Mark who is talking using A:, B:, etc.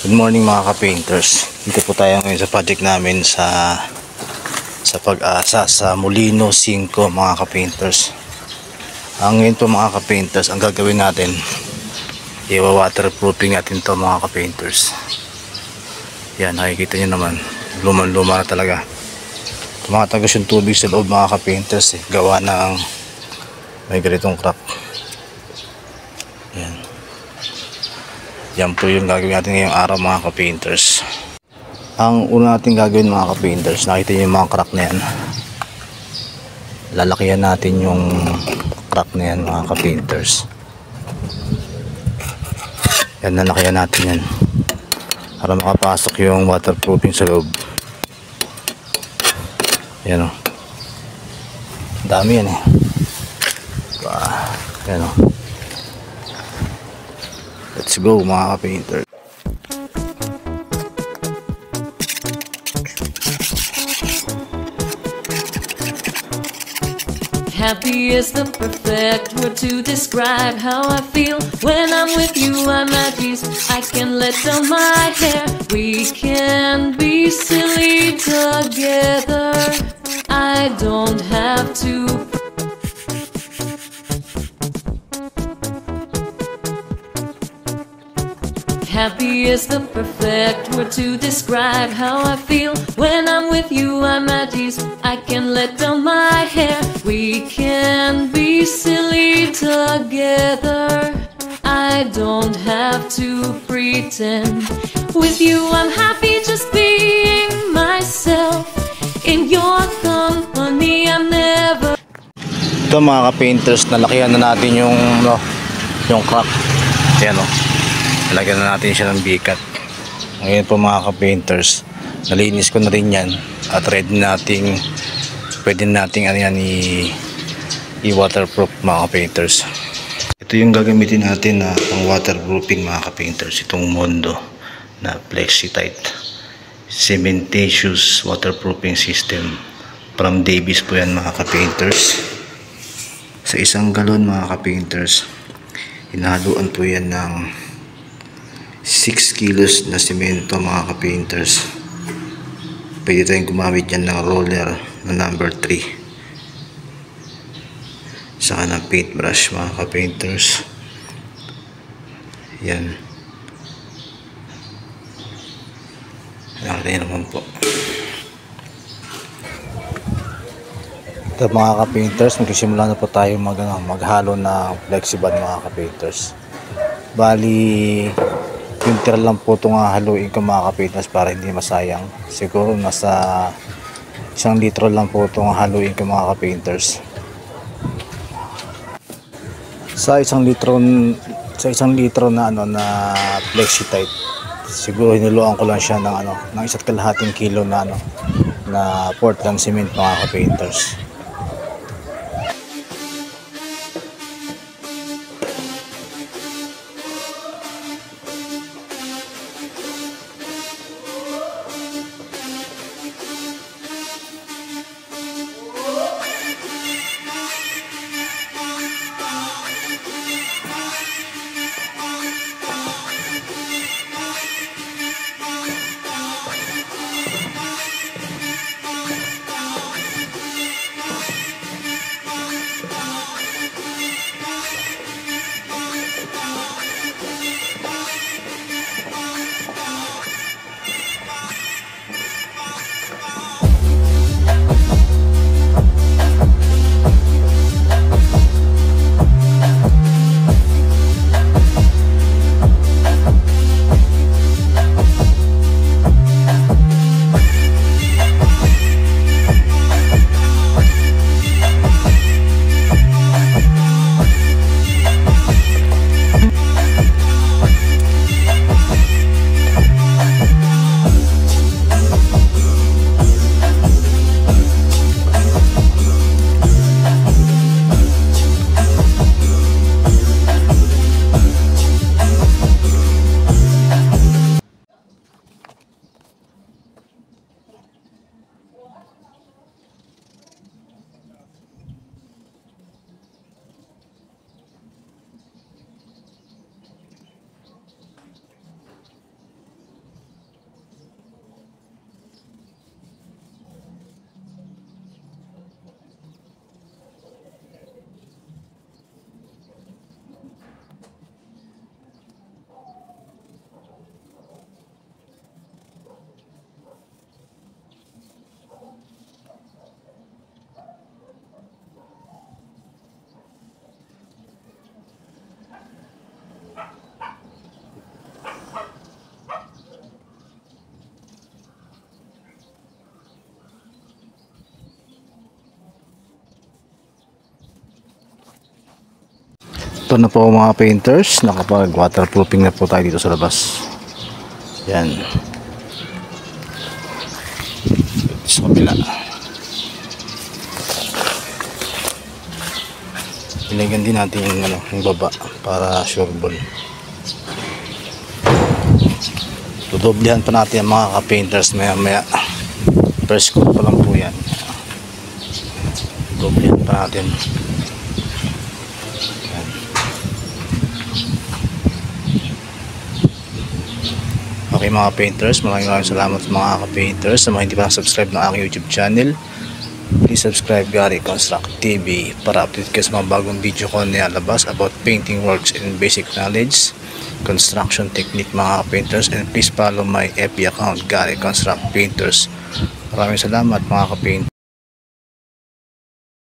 A: Good morning mga ka-painters. Dito po tayo ngayon sa project namin sa Pag-asa sa Molino 5 mga ka-painters. Ngayon po mga ka-painters, ang gagawin natin, i-waterproofing natin to mga ka-painters. Yan, nakikita nyo naman, luma-luma na talaga. Tumatagos yung tubig sa loob mga ka-painters, gawa ng may ganitong crack. Yan. Yan po yung gagawin natin ngayong araw mga ka-painters. Ang una natin gagawin mga ka-painters, nakita nyo yung mga crack na yan. Lalakihan natin yung crack na yan mga ka-painters. Yan, lalakihan natin yan para makapasok yung waterproofing sa loob. Yan o, dami yan eh. Yan o, let's go mga ka-painters.
B: Happy is the perfect word to describe how I feel. When I'm with you, I'm at peace. I can let down my hair. We can be silly together. I don't have to. Happy is the perfect word to describe how I feel. When I'm with you, I'm at ease. I can let down my hair. We can be silly together. I don't have to pretend. With you, I'm happy just being myself. In your company, I'm never.
A: Ito mga ka-painters, nalakihan na natin yung crack. Yan o, nalagyan na natin siya ng bikat. Ngayon po mga ka-painters, nalinis ko na rin yan at ready nating pwede nating i-waterproof mga ka-painters. Ito yung gagamitin natin na pang waterproofing mga ka-painters, itong Mondo na Flexi-Tight cementitious waterproofing system from Davis po yan mga ka-painters. Sa isang galon mga ka-painters, hinahaluan po yan ng 6 kilos na semento mga ka-painters. Pwede tayong gumamit yan ng roller na number 3 saka ng paintbrush mga ka-painters. Yan, nakita naman po. Ito mga ka-painters, magsisimula na po tayo maghalo ng flexiban mga ka-painters. Bali pinter lang po itong haluin ko mga ka-painters para hindi masayang. Siguro nasa 1 litro lang po itong haluin ko mga ka-painters. Sa 1 litro na na Flexi-Tight, siguro hinuluan ko lang siya ng 1.5 kilo na na Portland cement mga ka-painters. Sakto na po mga painters, nakapag waterproofing na po tayo dito sa labas. Yan. Sa kabila. Ilagyan din natin yung baba para sureball. Dodoblehan pa natin ang mga ka-painters maya. First coat pa lang po yan. Dodoblehan pa natin. Yan. Okay mga painters, maraming salamat mga ka-painters. Sa mga hindi pa subscribe ng aking YouTube channel, please subscribe Gary Construct TV para update kayo sa mga bagong video ko na nilalabas about painting works and basic knowledge, construction technique mga painters. And please follow my FB account Gary Construct Painters. Maraming salamat mga ka-painters.